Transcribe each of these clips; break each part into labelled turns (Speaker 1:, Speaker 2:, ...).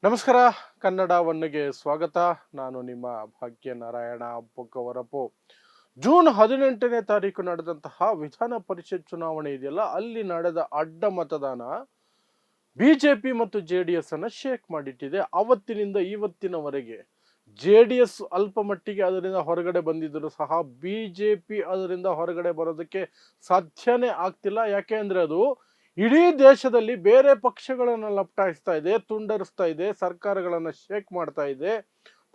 Speaker 1: ನಮಸ್ಕಾರ. ಕನ್ನಡ ಒನ್ನೆಗೆ ಸ್ವಾಗತ. ನಾನು ನಿಮ್ಮ ಭಾಗ್ಯನಾರಾಯಣ ಬೊಕ್ಕವರಪು. ಜೂನ್ 18ನೇ ತಾರೀಕು ನಡೆದಂತಹ ವಿಧಾನ ಪರಿಷತ್ ಚುನಾವಣೆ ಇದೆಯಲ್ಲ, ಅಲ್ಲಿ ನಡೆದ ಅಡ್ಡ ಮತದಾನ ಬಿಜೆಪಿ ಮತ್ತು ಜೆಡಿಎಸ್ ಅನ್ನ ಶೇಕ್ ಮಾಡಿಟ್ಟಿದೆ. ಅವತ್ತಿನಿಂದ ಇವತ್ತಿನವರೆಗೆ ಜೆಡಿಎಸ್ ಅಲ್ಪ ಮಟ್ಟಿಗೆ ಅದರಿಂದ ಹೊರಗಡೆ ಬಂದಿದ್ದರೂ ಸಹ ಬಿಜೆಪಿ ಅದರಿಂದ ಹೊರಗಡೆ ಬರೋದಕ್ಕೆ ಸಾಧ್ಯನೇ ಆಗ್ತಿಲ್ಲ. ಯಾಕೆ ಅಂದ್ರೆ ಅದು ಇಡೀ ದೇಶದಲ್ಲಿ ಬೇರೆ ಪಕ್ಷಗಳನ್ನ ಲಪಟಾಯಿಸ್ತಾ ಇದೆ, ತುಂಡರಿಸ್ತಾ ಇದೆ, ಸರ್ಕಾರಗಳನ್ನ ಶೇಕ್ ಮಾಡ್ತಾ ಇದೆ,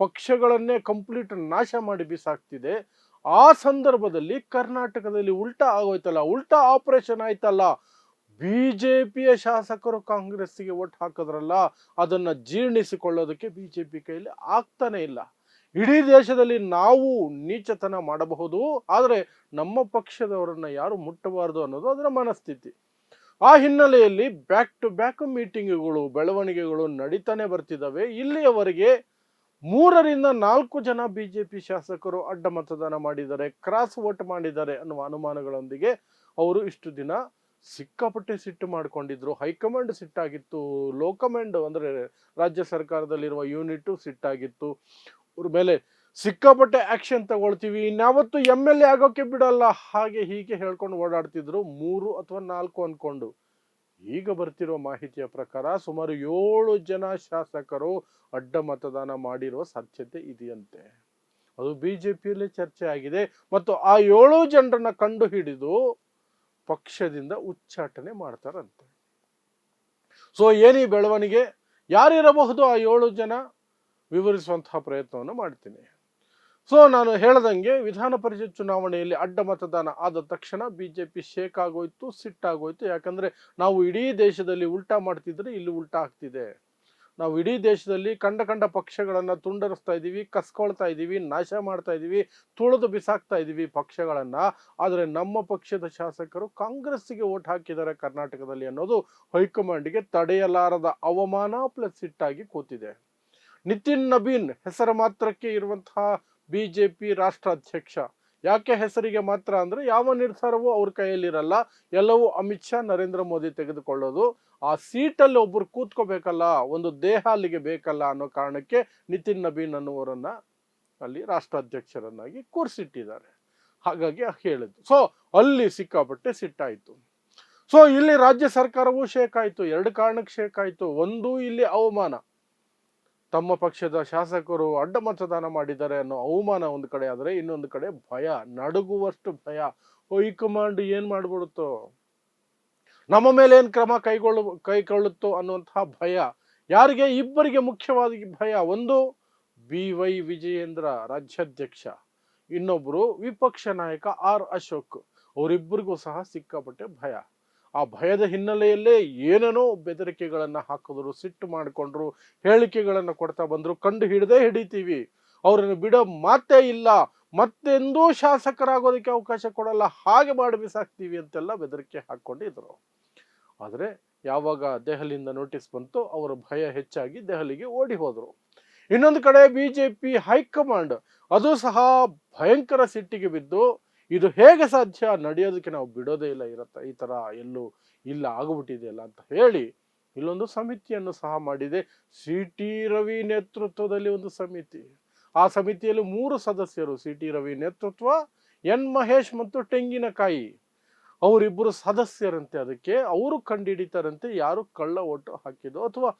Speaker 1: ಪಕ್ಷಗಳನ್ನೇ ಕಂಪ್ಲೀಟ್ ನಾಶ ಮಾಡಿ ಬಿಸಾಕ್ತಿದೆ. ಆ ಸಂದರ್ಭದಲ್ಲಿ ಕರ್ನಾಟಕದಲ್ಲಿ ಉಲ್ಟಾ ಆಗೋಯ್ತಲ್ಲ, ಉಲ್ಟಾ ಆಪರೇಷನ್ ಆಯ್ತಲ್ಲ. ಬಿಜೆಪಿಯ ಶಾಸಕರು ಕಾಂಗ್ರೆಸ್ಸಿಗೆ ಓಟ್ ಹಾಕಿದ್ರಲ್ಲ, ಅದನ್ನ ಜೀರ್ಣಿಸಿಕೊಳ್ಳೋದಕ್ಕೆ ಬಿಜೆಪಿ ಕೈಲಿ ಆಗ್ತಾನೆ ಇಲ್ಲ. ಇಡೀ ದೇಶದಲ್ಲಿ ನಾವು ನೀಚತನ ಮಾಡಬಹುದು, ಆದರೆ ನಮ್ಮ ಪಕ್ಷದವರನ್ನ ಯಾರು ಮುಟ್ಟಬಾರದು ಅನ್ನೋದು ಅದರ ಮನಸ್ಥಿತಿ. ಆ ಹಿನ್ನೆಲೆಯಲ್ಲಿ ಬ್ಯಾಕ್ ಟು ಬ್ಯಾಕ್ ಮೀಟಿಂಗ್ಗಳು, ಬೆಳವಣಿಗೆಗಳು ನಡೀತಾನೆ ಬರ್ತಿದ್ದಾವೆ. ಇಲ್ಲಿಯವರೆಗೆ 3ರಿಂದ 4 ಜನ ಬಿಜೆಪಿ ಶಾಸಕರು ಅಡ್ಡ ಮತದಾನ ಮಾಡಿದ್ದಾರೆ, ಕ್ರಾಸ್ ವೋಟ್ ಮಾಡಿದ್ದಾರೆ ಅನ್ನುವ ಅನುಮಾನಗಳೊಂದಿಗೆ ಅವರು ಇಷ್ಟು ದಿನ ಸಿಕ್ಕಾಪಟ್ಟೆ ಸಿಟ್ಟು ಮಾಡ್ಕೊಂಡಿದ್ರು. ಹೈಕಮಾಂಡ್ ಸಿಟ್ಟಾಗಿತ್ತು, ಲೋ ಕಮಾಂಡ್ ಅಂದ್ರೆ ರಾಜ್ಯ ಸರ್ಕಾರದಲ್ಲಿರುವ ಯೂನಿಟ್ ಸಿಟ್ಟಾಗಿತ್ತು. ಅವ್ರ ಮೇಲೆ ಸಿಕ್ಕಾಪಟ್ಟೆ ಆಕ್ಷನ್ ತಗೊಳ್ತೀವಿ, ಇನ್ಯಾವತ್ತು MLA ಆಗೋಕೆ ಬಿಡಲ್ಲ, ಹಾಗೆ ಹೀಗೆ ಹೇಳ್ಕೊಂಡು ಓಡಾಡ್ತಿದ್ರು 3 ಅಥವಾ 4 ಅನ್ಕೊಂಡು. ಈಗ ಬರ್ತಿರೋ ಮಾಹಿತಿಯ ಪ್ರಕಾರ ಸುಮಾರು 7 ಜನ ಶಾಸಕರು ಅಡ್ಡ ಮತದಾನ ಮಾಡಿರುವ ಸಾಧ್ಯತೆ ಇದೆಯಂತೆ. ಅದು ಬಿಜೆಪಿಯಲ್ಲಿ ಚರ್ಚೆ ಆಗಿದೆ. ಮತ್ತು ಆ 7 ಜನರನ್ನ ಕಂಡು ಹಿಡಿದು ಪಕ್ಷದಿಂದ ಉಚ್ಚಾಟನೆ ಮಾಡ್ತಾರಂತೆ. ಸೊ ಏನಿ ಬೆಳವಣಿಗೆ, ಯಾರಿರಬಹುದು ಆ 7 ಜನ, ವಿವರಿಸುವಂತಹ ಪ್ರಯತ್ನವನ್ನು ಮಾಡ್ತೀನಿ. ಸೊ ನಾನು ಹೇಳ್ದಂಗೆ ವಿಧಾನ ಪರಿಷತ್ ಚುನಾವಣೆಯಲ್ಲಿ ಅಡ್ಡ ಮತದಾನ ಆದ ತಕ್ಷಣ ಬಿಜೆಪಿ ಶೇಕ್ ಆಗೋಯ್ತು, ಸಿಟ್ಟಾಗೋಯ್ತು. ಯಾಕಂದ್ರೆ ನಾವು ಇಡೀ ದೇಶದಲ್ಲಿ ಉಲ್ಟಾ ಮಾಡ್ತಿದ್ರೆ ಇಲ್ಲಿ ಉಲ್ಟಾ ಆಗ್ತಿದೆ. ನಾವು ಇಡೀ ದೇಶದಲ್ಲಿ ಕಂಡ ಪಕ್ಷಗಳನ್ನ ತುಂಡರಿಸ್ತಾ ಇದೀವಿ, ಕಸ್ಕೊಳ್ತಾ ಇದೀವಿ, ನಾಶ ಮಾಡ್ತಾ ಇದೀವಿ, ತುಳಿದು ಬಿಸಾಕ್ತಾ ಇದೀವಿ ಪಕ್ಷಗಳನ್ನ. ಆದರೆ ನಮ್ಮ ಪಕ್ಷದ ಶಾಸಕರು ಕಾಂಗ್ರೆಸ್ಸಿಗೆ ಓಟ್ ಹಾಕಿದ್ದಾರೆ ಕರ್ನಾಟಕದಲ್ಲಿ ಅನ್ನೋದು ಹೈಕಮಾಂಡ್ಗೆ ತಡೆಯಲಾರದ ಅವಮಾನ ಪ್ಲಸ್ ಸಿಟ್ಟಾಗಿ ಕೂತಿದೆ. ನಿತಿನ್ ನಬೀನ್ ಹೆಸರು ಮಾತ್ರಕ್ಕೆ ಇರುವಂತಹ ಬಿಜೆಪಿ ರಾಷ್ಟ್ರಾಧ್ಯಕ್ಷ. ಯಾಕೆ ಹೆಸರಿಗೆ ಮಾತ್ರ ಅಂದ್ರೆ ಯಾವ ನಿರ್ಧಾರವೂ ಅವ್ರ ಕೈಯಲ್ಲಿರಲ್ಲ, ಎಲ್ಲವೂ ಅಮಿತ್ ಶಾ, ನರೇಂದ್ರ ಮೋದಿ ತೆಗೆದುಕೊಳ್ಳೋದು. ಆ ಸೀಟಲ್ಲಿ ಒಬ್ಬರು ಕೂತ್ಕೋಬೇಕಲ್ಲ, ಒಂದು ದೇಹ ಅಲ್ಲಿಗೆ ಬೇಕಲ್ಲ ಅನ್ನೋ ಕಾರಣಕ್ಕೆ ನಿತಿನ್ ನಬೀನ್ ಅನ್ನುವರನ್ನ ಅಲ್ಲಿ ರಾಷ್ಟ್ರಾಧ್ಯಕ್ಷರನ್ನಾಗಿ ಕೂರಿಸಿಟ್ಟಿದ್ದಾರೆ. ಹಾಗಾಗಿ ಹೇಳಿದ್ದು. ಸೊ ಅಲ್ಲಿ ಸಿಕ್ಕಾಪಟ್ಟೆ ಸಿಟ್ಟಾಯ್ತು. ಸೊ ಇಲ್ಲಿ ರಾಜ್ಯ ಸರ್ಕಾರವೂ ಶೇಕ್ ಆಯ್ತು. 2 ಕಾರಣಕ್ಕೆ ಶೇಕ್ ಆಯ್ತು. ಒಂದು, ಇಲ್ಲಿ ಅವಮಾನ, ತಮ್ಮ ಪಕ್ಷದ ಶಾಸಕರು ಅಡ್ಡ ಮತದಾನ ಮಾಡಿದ್ದಾರೆ ಅನ್ನೋ ಅವಮಾನ ಒಂದು ಕಡೆ ಆದ್ರೆ, ಇನ್ನೊಂದು ಕಡೆ ಭಯ, ನಡುಗುವಷ್ಟು ಭಯ. ಹೈಕಮಾಂಡ್ ಏನ್ ಮಾಡ್ಬಿಡುತ್ತೋ, ನಮ್ಮ ಮೇಲೆ ಏನ್ ಕ್ರಮ ಕೈಗೊಳ್ಳುತ್ತೋ ಅನ್ನುವಂತಹ ಭಯ. ಯಾರಿಗೆ? ಇಬ್ಬರಿಗೆ ಮುಖ್ಯವಾಗಿ ಭಯ. ಒಂದು BY ವಿಜಯೇಂದ್ರ ರಾಜ್ಯಾಧ್ಯಕ್ಷ, ಇನ್ನೊಬ್ರು ವಿಪಕ್ಷ ನಾಯಕ ಆರ್ ಅಶೋಕ್. ಅವರಿಬ್ಬರಿಗೂ ಸಹ ಸಿಕ್ಕಾಪಟ್ಟೆ ಭಯ. ಆ ಭಯದ ಹಿನ್ನೆಲೆಯಲ್ಲೇ ಏನೇನೋ ಬೆದರಿಕೆಗಳನ್ನ ಹಾಕಿದ್ರು, ಸಿಟ್ಟು ಮಾಡಿಕೊಂಡ್ರು, ಹೇಳಿಕೆಗಳನ್ನ ಕೊಡ್ತಾ ಬಂದ್ರು. ಕಂಡು ಹಿಡಿತೀವಿ, ಅವರನ್ನು ಬಿಡೋ ಮಾತೇ ಇಲ್ಲ, ಮತ್ತೆಂದೂ ಶಾಸಕರಾಗೋದಕ್ಕೆ ಅವಕಾಶ ಕೊಡಲ್ಲ, ಹಾಗೆ ಮಾಡಿ ಬಿಸಾಕ್ತೀವಿ ಅಂತೆಲ್ಲ ಬೆದರಿಕೆ ಹಾಕೊಂಡಿದ್ರು. ಆದ್ರೆ ಯಾವಾಗ ದೆಹಲಿಯಿಂದ ನೋಟಿಸ್ ಬಂತು, ಅವರ ಭಯ ಹೆಚ್ಚಾಗಿ ದೆಹಲಿಗೆ ಓಡಿ ಹೋದ್ರು. ಇನ್ನೊಂದು ಕಡೆ ಬಿಜೆಪಿ ಹೈಕಮಾಂಡ್ ಅದು ಸಹ ಭಯಂಕರ ಸಿಟ್ಟಿಗೆ ಬಿದ್ದು, ಇದು ಹೇಗೆ ಸಾಧ್ಯ, ನಡೆಯೋದಕ್ಕೆ ನಾವು ಬಿಡೋದೇ ಇಲ್ಲ, ಈ ತರ ಎಲ್ಲೂ ಇಲ್ಲ, ಆಗ್ಬಿಟ್ಟಿದೆಯಲ್ಲ ಅಂತ ಹೇಳಿ ಇಲ್ಲೊಂದು ಸಮಿತಿಯನ್ನು ಸಹ ಮಾಡಿದೆ. CT ರವಿ ನೇತೃತ್ವದಲ್ಲಿ ಒಂದು ಸಮಿತಿ. ಆ ಸಮಿತಿಯಲ್ಲಿ 3 ಸದಸ್ಯರು, CT ರವಿ ನೇತೃತ್ವ, N ಮಹೇಶ್ ಮತ್ತು ತೆಂಗಿನಕಾಯಿ, ಅವರಿಬ್ಬರು ಸದಸ್ಯರಂತೆ. ಅದಕ್ಕೆ ಅವರು ಕಂಡುಹಿಡಿತಾರಂತೆ ಯಾರು ಕಳ್ಳ ಓಟು ಹಾಕಿದ್ದು ಅಥವಾ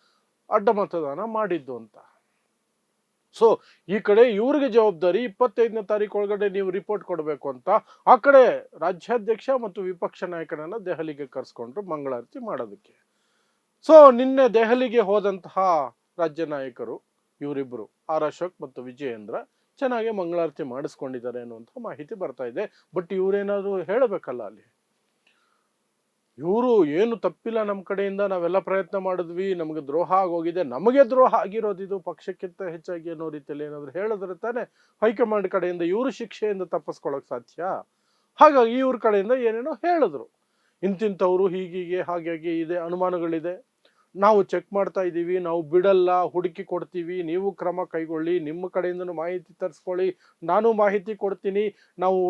Speaker 1: ಅಡ್ಡ ಮತದಾನ ಮಾಡಿದ್ದು ಅಂತ. ಸೊ ಈ ಕಡೆ ಇವ್ರಿಗೆ ಜವಾಬ್ದಾರಿ, 25ನೇ ತಾರೀಕು ಒಳಗಡೆ ನೀವು ರಿಪೋರ್ಟ್ ಕೊಡಬೇಕು ಅಂತ. ಆ ಕಡೆ ರಾಜ್ಯಾಧ್ಯಕ್ಷ ಮತ್ತು ವಿಪಕ್ಷ ನಾಯಕನನ್ನ ದೆಹಲಿಗೆ ಕರ್ಸ್ಕೊಂಡ್ರು ಮಂಗಳಾರತಿ ಮಾಡೋದಕ್ಕೆ. ಸೊ ನಿನ್ನೆ ದೆಹಲಿಗೆ ಹೋದಂತಹ ರಾಜ್ಯ ನಾಯಕರು ಇವರಿಬ್ಬರು, ಆರ್ ಅಶೋಕ್ ಮತ್ತು ವಿಜಯೇಂದ್ರ, ಚೆನ್ನಾಗಿ ಮಂಗಳಾರತಿ ಮಾಡಿಸ್ಕೊಂಡಿದ್ದಾರೆ ಅನ್ನುವಂಥ ಮಾಹಿತಿ ಬರ್ತಾ ಇದೆ. ಬಟ್ ಇವರೇನಾದ್ರು ಹೇಳಬೇಕಲ್ಲ ಅಲ್ಲಿ, ಇವರು ಏನು ತಪ್ಪಿಲ್ಲ, ನಮ್ಮ ಕಡೆಯಿಂದ ನಾವೆಲ್ಲ ಪ್ರಯತ್ನ ಮಾಡಿದ್ವಿ, ನಮಗೆ ದ್ರೋಹ ಆಗೋಗಿದೆ, ನಮಗೆ ದ್ರೋಹ ಆಗಿರೋದಿದು ಪಕ್ಷಕ್ಕಿಂತ ಹೆಚ್ಚಾಗಿ ಅನ್ನೋ ರೀತಿಯಲ್ಲಿ ಏನಾದ್ರು ಹೇಳಿದ್ರೆ ತಾನೆ ಹೈಕಮಾಂಡ್ ಕಡೆಯಿಂದ ಇವರು ಶಿಕ್ಷೆಯಿಂದ ತಪ್ಪಿಸ್ಕೊಳಕ್ ಸಾಧ್ಯ. ಹಾಗಾಗಿ ಇವ್ರ ಕಡೆಯಿಂದ ಏನೇನೋ ಹೇಳಿದ್ರು, ಇಂತಿಂಥವ್ರು ಹೀಗೀಗೆ ಹಾಗಾಗಿ ಇದೆ, ಅನುಮಾನಗಳಿದೆ, ನಾವು ಚೆಕ್ ಮಾಡ್ತಾ ಇದ್ದೀವಿ, ನಾವು ಬಿಡಲ್ಲ, ಹುಡುಕಿ ಕೊಡ್ತೀವಿ, ನೀವು ಕ್ರಮ ಕೈಗೊಳ್ಳಿ, ನಿಮ್ಮ ಕಡೆಯಿಂದನೂ ಮಾಹಿತಿ ತರಿಸ್ಕೊಳ್ಳಿ, ನಾನು ಮಾಹಿತಿ ಕೊಡ್ತೀನಿ, ನಾವು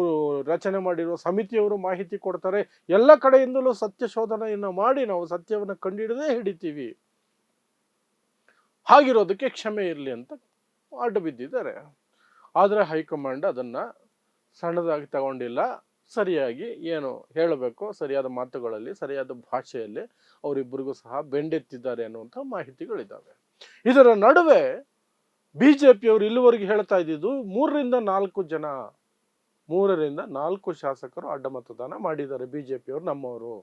Speaker 1: ರಚನೆ ಮಾಡಿರೋ ಸಮಿತಿಯವರು ಮಾಹಿತಿ ಕೊಡ್ತಾರೆ, ಎಲ್ಲ ಕಡೆಯಿಂದಲೂ ಸತ್ಯ ಶೋಧನೆಯನ್ನು ಮಾಡಿ ನಾವು ಸತ್ಯವನ್ನು ಕಂಡುಹಿಡದೇ ಹಿಡಿತೀವಿ. ಹಾಗಿರೋದಕ್ಕೆ ಕ್ಷಮೆ ಇರಲಿ ಅಂತ ಅಡ್ಡ ಬಿದ್ದಿದ್ದಾರೆ. ಆದರೆ ಹೈಕಮಾಂಡ್ ಅದನ್ನು ಸಣ್ಣದಾಗಿ ತಗೊಂಡಿಲ್ಲ. ಸರಿಯಾಗಿ ಏನು ಹೇಳಬೇಕು ಸರಿಯಾದ ಮಾತುಗಳಲ್ಲಿ ಸರಿಯಾದ ಭಾಷೆಯಲ್ಲಿ ಅವರಿಬ್ಬರಿಗೂ ಸಹ ಬೆಂಡೆತ್ತಿದ್ದಾರೆ ಅನ್ನುವಂಥ ಮಾಹಿತಿಗಳಿದ್ದಾವೆ. ಇದರ ನಡುವೆ ಬಿಜೆಪಿಯವರು ಇಲ್ಲಿವರೆಗೆ ಹೇಳ್ತಾ ಇದ್ದಿದ್ದು 3ರಿಂದ 4 ಶಾಸಕರು ಅಡ್ಡ ಮತದಾನ ಮಾಡಿದ್ದಾರೆ ಬಿಜೆಪಿಯವರು ನಮ್ಮವರು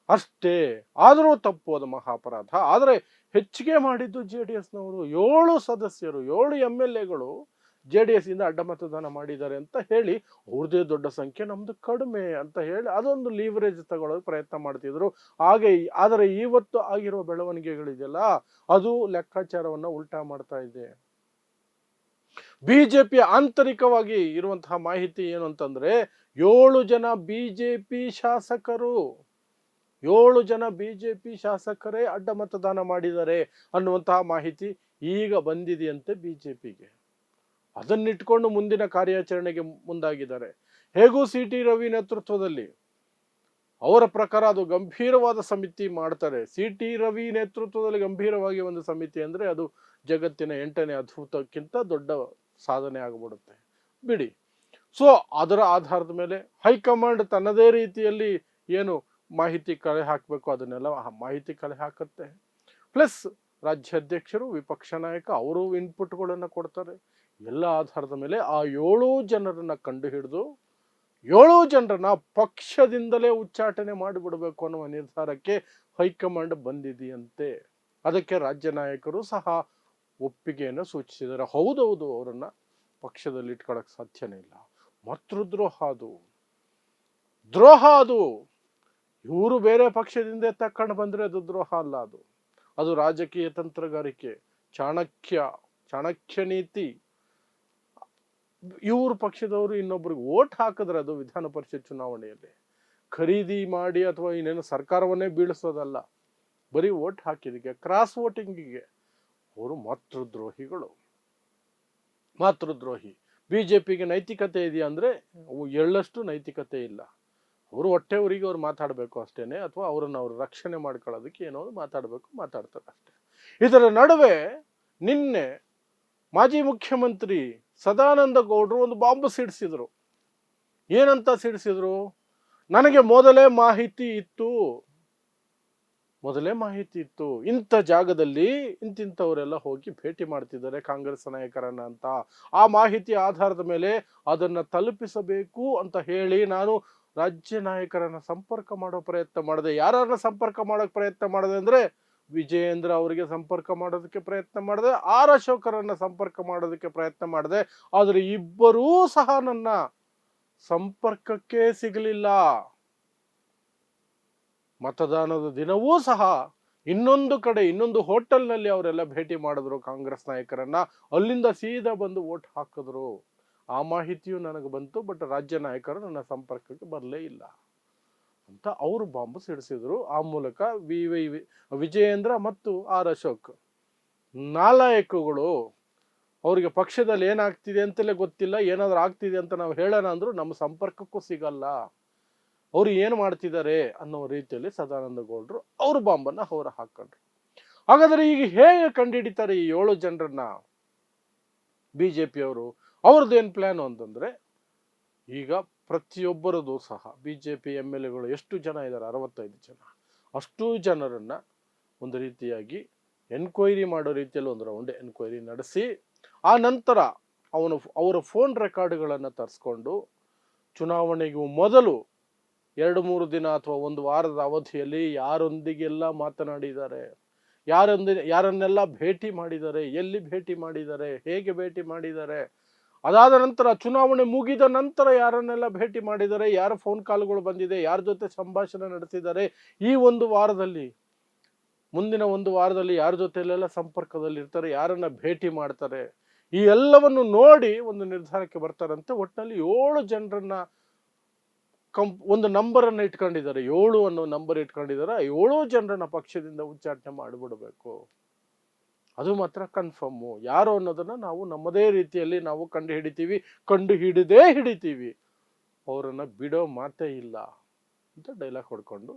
Speaker 1: ಅಷ್ಟೇ. ಆದರೂ ತಪ್ಪು, ಅದು ಮಹಾಪರಾಧ. ಆದರೆ ಹೆಚ್ಚಿಗೆ ಮಾಡಿದ್ದು JDSನವರು. 7 ಸದಸ್ಯರು 7 MLAಗಳು JDS ಇಂದ ಅಡ್ಡ ಮತದಾನ ಮಾಡಿದ್ದಾರೆ ಅಂತ ಹೇಳಿ ಅವ್ರದೇ ದೊಡ್ಡ ಸಂಖ್ಯೆ ನಮ್ದು ಕಡಿಮೆ ಅಂತ ಹೇಳಿ ಅದೊಂದು ಲೀವರೇಜ್ ತಗೊಳ್ಳೋಕೆ ಪ್ರಯತ್ನ ಮಾಡ್ತಿದ್ರು. ಆದರೆ ಇವತ್ತು ಆಗಿರುವ ಬೆಳವಣಿಗೆಗಳಿದೆಯಲ್ಲ ಅದು ಲೆಕ್ಕಾಚಾರವನ್ನ ಉಲ್ಟಾ ಮಾಡ್ತಾ ಇದೆ. ಬಿಜೆಪಿ ಆಂತರಿಕವಾಗಿ ಇರುವಂತಹ ಮಾಹಿತಿ ಏನು ಅಂತಂದ್ರೆ 7 ಜನ ಬಿಜೆಪಿ ಶಾಸಕರು 7 ಜನ ಬಿಜೆಪಿ ಶಾಸಕರೇ ಅಡ್ಡ ಮತದಾನ ಮಾಡಿದ್ದಾರೆ ಅನ್ನುವಂತಹ ಮಾಹಿತಿ ಈಗ ಬಂದಿದೆಯಂತೆ ಬಿಜೆಪಿಗೆ. ಅದನ್ನಿಟ್ಕೊಂಡು ಮುಂದಿನ ಕಾರ್ಯಾಚರಣೆಗೆ ಮುಂದಾಗಿದ್ದಾರೆ. ಹೇಗೂ CT ರವಿ ನೇತೃತ್ವದಲ್ಲಿ ಅವರ ಪ್ರಕಾರ ಅದು ಗಂಭೀರವಾದ ಸಮಿತಿ ಮಾಡ್ತಾರೆ. CT ರವಿ ನೇತೃತ್ವದಲ್ಲಿ ಗಂಭೀರವಾಗಿ ಒಂದು ಸಮಿತಿ ಅಂದ್ರೆ ಅದು ಜಗತ್ತಿನ 8ನೇ ಅದ್ಭುತಕ್ಕಿಂತ ದೊಡ್ಡ ಸಾಧನೆ ಆಗಿಬಿಡುತ್ತೆ ಬಿಡಿ. ಸೊ ಅದರ ಆಧಾರದ ಮೇಲೆ ಹೈಕಮಾಂಡ್ ತನ್ನದೇ ರೀತಿಯಲ್ಲಿ ಏನು ಮಾಹಿತಿ ಕಲೆ ಹಾಕಬೇಕು ಅದನ್ನೆಲ್ಲ ಮಾಹಿತಿ ಕಲೆ ಹಾಕುತ್ತೆ. ಪ್ಲಸ್ ರಾಜ್ಯಾಧ್ಯಕ್ಷರು ವಿಪಕ್ಷ ನಾಯಕ ಅವರು ಇನ್ಪುಟ್ಗಳನ್ನು ಕೊಡ್ತಾರೆ. ಎಲ್ಲ ಆಧಾರದ ಮೇಲೆ ಆ 7 ಜನರನ್ನ ಕಂಡು ಹಿಡಿದು 7 ಜನರನ್ನ ಪಕ್ಷದಿಂದಲೇ ಉಚ್ಚಾಟನೆ ಮಾಡಿಬಿಡಬೇಕು ಅನ್ನುವ ನಿರ್ಧಾರಕ್ಕೆ ಹೈಕಮಾಂಡ್ ಬಂದಿದೆಯಂತೆ. ಅದಕ್ಕೆ ರಾಜ್ಯ ನಾಯಕರು ಸಹ ಒಪ್ಪಿಗೆಯನ್ನು ಸೂಚಿಸಿದ್ದಾರೆ. ಹೌದೌದು, ಅವರನ್ನ ಪಕ್ಷದಲ್ಲಿ ಇಟ್ಕೊಳಕ್ ಸಾಧ್ಯನೇ ಇಲ್ಲ. ಮಾತೃದ್ರೋಹ ಅದು. ಇವರು ಬೇರೆ ಪಕ್ಷದಿಂದ ತಕೊಂಡು ಬಂದ್ರೆ ಅದು ದ್ರೋಹ ಅಲ್ಲ, ಅದು ರಾಜಕೀಯ ತಂತ್ರಗಾರಿಕೆ, ಚಾಣಕ್ಯ ನೀತಿ. ಇವ್ರ ಪಕ್ಷದವರು ಇನ್ನೊಬ್ರಿಗೆ ಓಟ್ ಹಾಕಿದ್ರೆ ಅದು ವಿಧಾನ ಪರಿಷತ್ ಚುನಾವಣೆಯಲ್ಲಿ ಖರೀದಿ ಮಾಡಿ ಅಥವಾ ಇನ್ನೇನು ಸರ್ಕಾರವನ್ನೇ ಬೀಳಿಸೋದಲ್ಲ, ಬರೀ ಓಟ್ ಹಾಕಿದಕ್ಕೆ ಕ್ರಾಸ್ ವೋಟಿಂಗಿಗೆ ಅವರು ಮಾತೃದ್ರೋಹಿ. ಬಿಜೆಪಿಗೆ ನೈತಿಕತೆ ಇದೆಯಾ ಅಂದ್ರೆ ಎಳ್ಳಷ್ಟು ನೈತಿಕತೆ ಇಲ್ಲ. ಅವರು ಹೊಟ್ಟೆವರಿಗೆ ಅವ್ರು ಮಾತಾಡಬೇಕು ಅಷ್ಟೇನೆ, ಅಥವಾ ಅವರನ್ನು ಅವರು ರಕ್ಷಣೆ ಮಾಡ್ಕೊಳ್ಳೋದಕ್ಕೆ ಏನೋ ಮಾತಾಡ್ತಾರೆ ಅಷ್ಟೇ. ಇದರ ನಡುವೆ ನಿನ್ನೆ ಮಾಜಿ ಮುಖ್ಯಮಂತ್ರಿ ಸದಾನಂದ ಗೌಡರು ಒಂದು ಬಾಂಬ್ ಸಿಡಿಸಿದ್ರು. ಏನಂತ ಸಿಡಿಸಿದ್ರು? ನನಗೆ ಮೊದಲೇ ಮಾಹಿತಿ ಇತ್ತು ಇಂಥ ಜಾಗದಲ್ಲಿ ಇಂತಿಂಥವರೆಲ್ಲ ಹೋಗಿ ಭೇಟಿ ಮಾಡ್ತಿದ್ದಾರೆ ಕಾಂಗ್ರೆಸ್ ನಾಯಕರನ್ನ ಅಂತ. ಆ ಮಾಹಿತಿ ಆಧಾರದ ಮೇಲೆ ಅದನ್ನ ತಲುಪಿಸಬೇಕು ಅಂತ ಹೇಳಿ ನಾನು ರಾಜ್ಯ ನಾಯಕರನ್ನ ಸಂಪರ್ಕ ಮಾಡೋ ಪ್ರಯತ್ನ ಮಾಡಿದೆ. ಯಾರನ್ನ ಸಂಪರ್ಕ ಮಾಡೋಕೆ ಪ್ರಯತ್ನ ಮಾಡಿದೆ ಅಂದ್ರೆ ವಿಜಯೇಂದ್ರ ಅವರಿಗೆ ಸಂಪರ್ಕ ಮಾಡೋದಕ್ಕೆ ಪ್ರಯತ್ನ ಮಾಡಿದೆ, ಅಶೋಕರನ್ನ ಸಂಪರ್ಕ ಮಾಡೋದಕ್ಕೆ ಪ್ರಯತ್ನ ಮಾಡಿದೆ. ಆದ್ರೆ ಇಬ್ಬರೂ ಸಹ ನನ್ನ ಸಂಪರ್ಕಕ್ಕೆ ಸಿಗಲಿಲ್ಲ. ಮತದಾನದ ದಿನವೂ ಸಹ ಇನ್ನೊಂದು ಹೋಟೆಲ್ನಲ್ಲಿ ಅವರೆಲ್ಲ ಭೇಟಿ ಮಾಡಿದ್ರು ಕಾಂಗ್ರೆಸ್ ನಾಯಕರನ್ನ. ಅಲ್ಲಿಂದ ಸೀದಾ ಬಂದು ವೋಟ್ ಹಾಕಿದ್ರು. ಆ ಮಾಹಿತಿಯು ನನಗೆ ಬಂತು, ಬಟ್ ರಾಜ್ಯ ನಾಯಕರು ನನ್ನ ಸಂಪರ್ಕಕ್ಕೆ ಬರಲೇ ಇಲ್ಲ ಅಂತ ಅವರು ಬಾಂಬ್ ಸಿಡಿಸಿದ್ರು. ಆ ಮೂಲಕ ವಿಜಯೇಂದ್ರ ಮತ್ತು ಅಶೋಕ್ ನಾಲಾಯಕಗಳು, ಅವರಿಗೆ ಪಕ್ಷದಲ್ಲಿ ಏನಾಗ್ತಿದೆ ಅಂತಲೇ ಗೊತ್ತಿಲ್ಲ, ಏನಾದ್ರೂ ಆಗ್ತಿದೆ ಅಂತ ನಾವು ಹೇಳೋಣ ಅಂದ್ರು ನಮ್ಮ ಸಂಪರ್ಕಕ್ಕೂ ಸಿಗಲ್ಲ, ಅವ್ರು ಏನು ಮಾಡ್ತಿದ್ದಾರೆ ಅನ್ನೋ ರೀತಿಯಲ್ಲಿ ಸದಾನಂದ ಗೌಡರು ಅವ್ರ ಬಾಂಬನ್ನ ಅವರು ಹಾಕೊಂಡ್ರು. ಹಾಗಾದ್ರೆ ಈಗ ಹೇಗೆ ಕಂಡುಹಿಡಿತಾರೆ ಈ 7 ಜನರನ್ನ ಬಿಜೆಪಿಯವರು? ಅವ್ರದ್ದೇನು ಪ್ಲಾನ್ ಅಂತಂದ್ರೆ, ಈಗ ಪ್ರತಿಯೊಬ್ಬರದು ಸಹ ಬಿಜೆಪಿ MLAಗಳು ಎಷ್ಟು ಜನ ಇದ್ದಾರೆ, 65 ಜನ, ಅಷ್ಟು ಜನರನ್ನ ಒಂದು ರೀತಿಯಾಗಿ ಎನ್ಕ್ವೈರಿ ಮಾಡೋ ರೀತಿಯಲ್ಲಿ ಒಂದು ರೌಂಡ್ ಎನ್ಕ್ವೈರಿ ನಡೆಸಿ ಆ ನಂತರ ಅವರ ಫೋನ್ ರೆಕಾರ್ಡ್ಗಳನ್ನು ತರಿಸ್ಕೊಂಡು ಚುನಾವಣೆಗೂ ಮೊದಲು 2-3 ದಿನ ಅಥವಾ 1 ವಾರದ ಅವಧಿಯಲ್ಲಿ ಯಾರೊಂದಿಗೆಲ್ಲ ಮಾತನಾಡಿದ್ದಾರೆ, ಯಾರನ್ನೆಲ್ಲ ಭೇಟಿ ಮಾಡಿದ್ದಾರೆ, ಎಲ್ಲಿ ಭೇಟಿ ಮಾಡಿದ್ದಾರೆ, ಹೇಗೆ ಭೇಟಿ ಮಾಡಿದ್ದಾರೆ, ಅದಾದ ನಂತರ ಚುನಾವಣೆ ಮುಗಿದ ನಂತರ ಯಾರನ್ನೆಲ್ಲ ಭೇಟಿ ಮಾಡಿದ್ದಾರೆ, ಯಾರ ಫೋನ್ ಕಾಲ್ಗಳು ಬಂದಿದೆ, ಯಾರ ಜೊತೆ ಸಂಭಾಷಣೆ ನಡೆಸಿದ್ದಾರೆ, ಈ 1 ವಾರದಲ್ಲಿ ಮುಂದಿನ 1 ವಾರದಲ್ಲಿ ಯಾರ ಜೊತೆಲೆಲ್ಲ ಸಂಪರ್ಕದಲ್ಲಿ ಇರ್ತಾರೆ, ಯಾರನ್ನ ಭೇಟಿ ಮಾಡ್ತಾರೆ, ಈ ಎಲ್ಲವನ್ನು ನೋಡಿ ಒಂದು ನಿರ್ಧಾರಕ್ಕೆ ಬರ್ತಾರಂತೆ. ಒಟ್ಟಿನಲ್ಲಿ 7 ಜನರನ್ನ ಒಂದು ನಂಬರನ್ನು ಇಟ್ಕೊಂಡಿದ್ದಾರೆ, 7 ಅನ್ನೋ ನಂಬರ್ ಇಟ್ಕೊಂಡಿದ್ದಾರೆ. 7 ಜನರನ್ನ ಪಕ್ಷದಿಂದ ಉಚ್ಚಾಟನೆ ಮಾಡಿಬಿಡಬೇಕು. ಅದು ಮಾತ್ರ ಕನ್ಫರ್ಮು. ಯಾರು ಅನ್ನೋದನ್ನ ನಾವು ನಮ್ಮದೇ ರೀತಿಯಲ್ಲಿ ನಾವು ಕಂಡು ಹಿಡಿತೀವಿ, ಅವರನ್ನ ಬಿಡೋ ಮಾತೇ ಇಲ್ಲ ಅಂತ ಡೈಲಾಗ್ ಹೊಡ್ಕೊಂಡು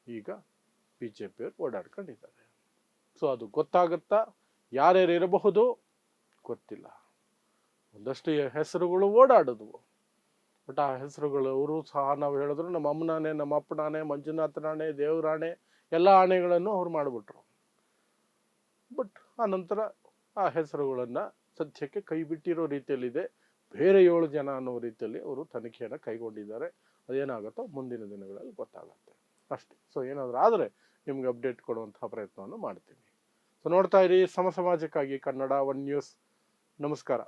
Speaker 1: ಈಗ ಬಿಜೆಪಿಯವರು ಓಡಾಡ್ಕೊಂಡಿದ್ದಾರೆ. ಸೊ ಅದು ಗೊತ್ತಾಗುತ್ತಾ ಯಾರ್ಯಾರು ಇರಬಹುದು ಗೊತ್ತಿಲ್ಲ. ಒಂದಷ್ಟು ಹೆಸರುಗಳು ಓಡಾಡಿದ್ವು. ಬಟ್ ಆ ಹೆಸರುಗಳು ಅವರು ಸಹ ನಾವು ಹೇಳಿದ್ರು ನಮ್ಮ ಅಮ್ಮನಾಣೆ, ನಮ್ಮ ಅಪ್ಪನಾಣೆ, ಮಂಜುನಾಥನಾಣೆ, ದೇವರಾಣೆ ಎಲ್ಲ ಆಣೆಗಳನ್ನು ಅವ್ರು ಮಾಡಿಬಿಟ್ರು. ಬಟ್ ಆ ನಂತರ ಆ ಹೆಸರುಗಳನ್ನು ಸದ್ಯಕ್ಕೆ ಕೈ ಬಿಟ್ಟಿರೋ ರೀತಿಯಲ್ಲಿದೆ. ಬೇರೆ 7 ಜನ ಅನ್ನೋ ರೀತಿಯಲ್ಲಿ ಅವರು ತನಿಖೆಯನ್ನು ಕೈಗೊಂಡಿದ್ದಾರೆ. ಅದೇನಾಗುತ್ತೋ ಮುಂದಿನ ದಿನಗಳಲ್ಲಿ ಗೊತ್ತಾಗುತ್ತೆ ಅಷ್ಟೇ. ಸೊ ಏನಾದರೂ ಆದರೆ ನಿಮ್ಗೆ ಅಪ್ಡೇಟ್ ಕೊಡುವಂತಹ ಪ್ರಯತ್ನವನ್ನು ಮಾಡ್ತೀನಿ. ಸೊ ನೋಡ್ತಾ ಇರಿ ಸಮಾಜಕ್ಕಾಗಿ ಕನ್ನಡ 1 ನ್ಯೂಸ್. ನಮಸ್ಕಾರ.